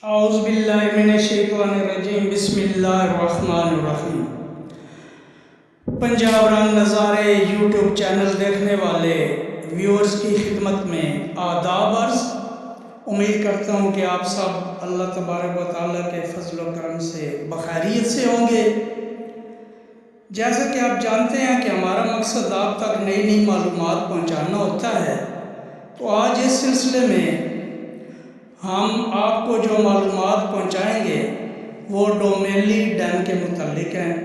औज़ुबिल्लाहिमिनश्शैतानिर्रजीम बिस्मिल्लाहिर्रहमानिर्रहीम। पंजाब रंग नज़ारे यूट्यूब चैनल देखने वाले व्यूअर्स की खिदमत में आदाब अर्ज़। उम्मीद करता हूँ कि आप सब अल्लाह तबारक व तआला के फजल व करम से बखैरियत से होंगे। जैसा कि आप जानते हैं कि हमारा मकसद आप तक नई नई मालूमात पहुँचाना होता है, तो आज इस सिलसिले में हम आपको जो मालूमात पहुँचाएँगे वो डोमेली डैम के मुतालिक हैं।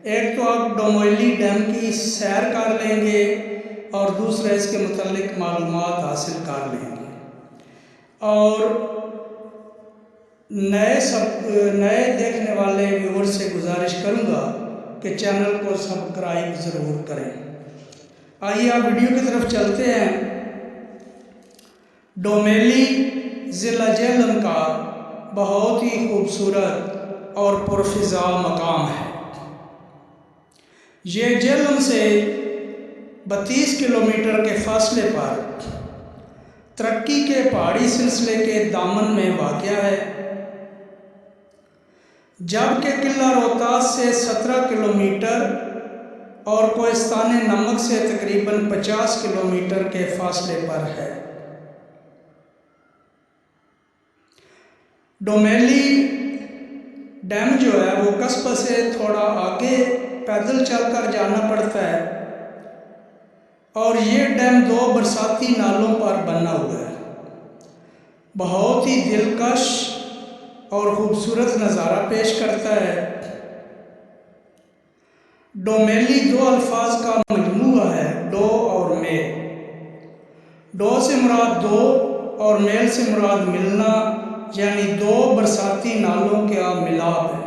एक तो आप डोमेली डैम की सैर कर लेंगे और दूसरा इसके मुतालिक मालूमात हासिल कर लेंगे। और नए देखने वाले व्यूअर से गुजारिश करूँगा कि चैनल को सब्सक्राइब ज़रूर करें। आइए आप वीडियो की तरफ चलते हैं। डोमेली ज़िला झेलम का बहुत ही खूबसूरत और पुरफ़िज़ा मकाम है। ये झेलम से 32 किलोमीटर के फासले पर तरक्की के पहाड़ी सिलसिले के दामन में वाक़या है, जबकि किला रोहतास से 17 किलोमीटर और कोहिस्तान नमक से तकरीबन 50 किलोमीटर के फासले पर है। डोमेली डैम जो है वो कस्बा से थोड़ा आगे पैदल चलकर जाना पड़ता है और ये डैम 2 बरसाती नालों पर बना हुआ है। बहुत ही दिलकश और ख़ूबसूरत नज़ारा पेश करता है। डोमेली 2 अल्फाज का मजमूआ है, डो और मेल। डो से मुराद 2 और मेल से मुराद मिलना, यानी 2 बरसाती नालों का मिलाप है।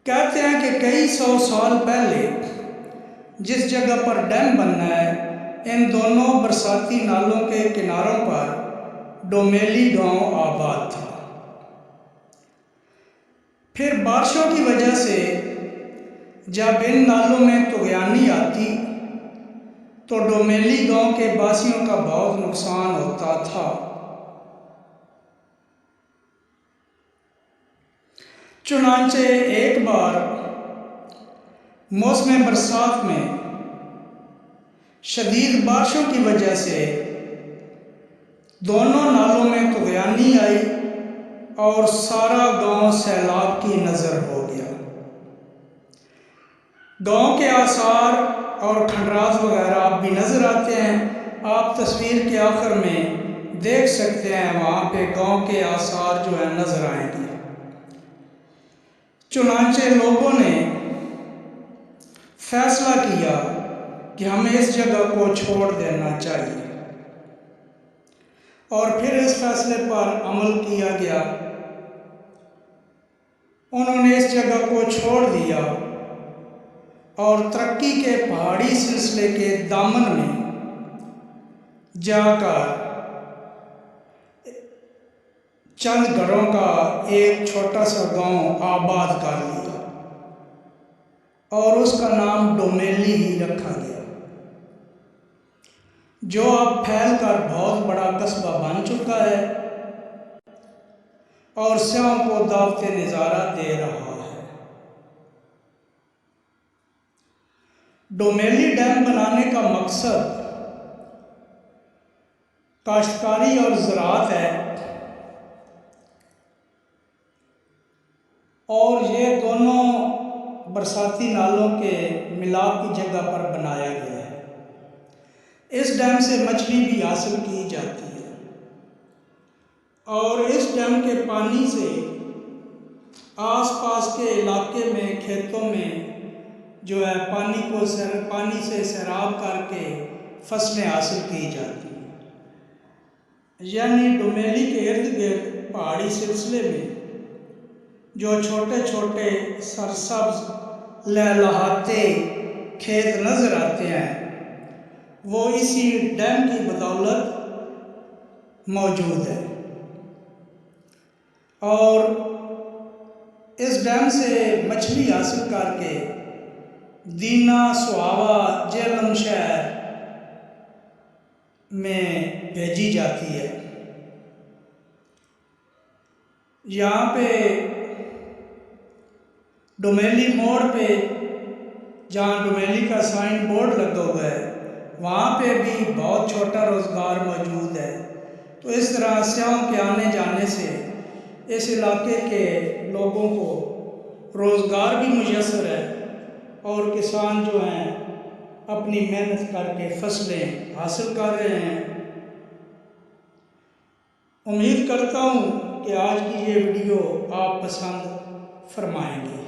कहते हैं कि कई 100 साल पहले जिस जगह पर डैम बनना है, इन दोनों बरसाती नालों के किनारों पर डोमेली गांव आबाद था। फिर बारिशों की वजह से जब इन नालों में तुग़यानी आती तो डोमेली गांव के बासियों का बहुत नुकसान होता था। चुनांचे एक बार मौसम बरसात में शदीद बारिशों की वजह से दोनों नालों में तुग़यानी आई और सारा गांव सैलाब की नज़र हो गया। गांव के आसार और खंडरात वगैरह आप भी नज़र आते हैं। आप तस्वीर के आखिर में देख सकते हैं, वहाँ पे गांव के आसार जो है नज़र आएंगे। चुनांचे लोगों ने फैसला किया कि हमें इस जगह को छोड़ देना चाहिए और फिर इस फैसले पर अमल किया गया। उन्होंने इस जगह को छोड़ दिया और तरक्की के पहाड़ी सिलसिले के दामन में जाकर चंद घरों का एक छोटा सा गांव आबाद कर लिया और उसका नाम डोमेली ही रखा गया, जो अब फैलकर बहुत बड़ा कस्बा बन चुका है और सियाहों को दावत नज़ारा दे रहा है। डोमेली डैम बनाने का मकसद काश्तकारी और ज़राअत है और ये दोनों बरसाती नालों के मिलाप की जगह पर बनाया गया है। इस डैम से मछली भी हासिल की जाती है और इस डैम के पानी से आसपास के इलाके में खेतों में जो है पानी से सैराब करके फसलें हासिल की जाती हैं। यानी डोमेली के इर्द गिर्द पहाड़ी सिलसिले में जो छोटे छोटे सरसब्ज लहलहाते खेत नज़र आते हैं, वो इसी डैम की बदौलत मौजूद है। और इस डैम से मछली हासिल करके दीना, सुहावा, झेलम शहर में भेजी जाती है। यहाँ पे डोमेली मोड़ पे जहाँ डोमेली का साइन बोर्ड लगा हुआ है वहाँ पे भी बहुत छोटा रोज़गार मौजूद है। तो इस तरह सियाहों के आने जाने से इस इलाके के लोगों को रोज़गार भी मुयस्सर है और किसान जो हैं अपनी मेहनत करके फसलें हासिल कर रहे हैं। उम्मीद करता हूँ कि आज की ये वीडियो आप पसंद फरमाएंगे।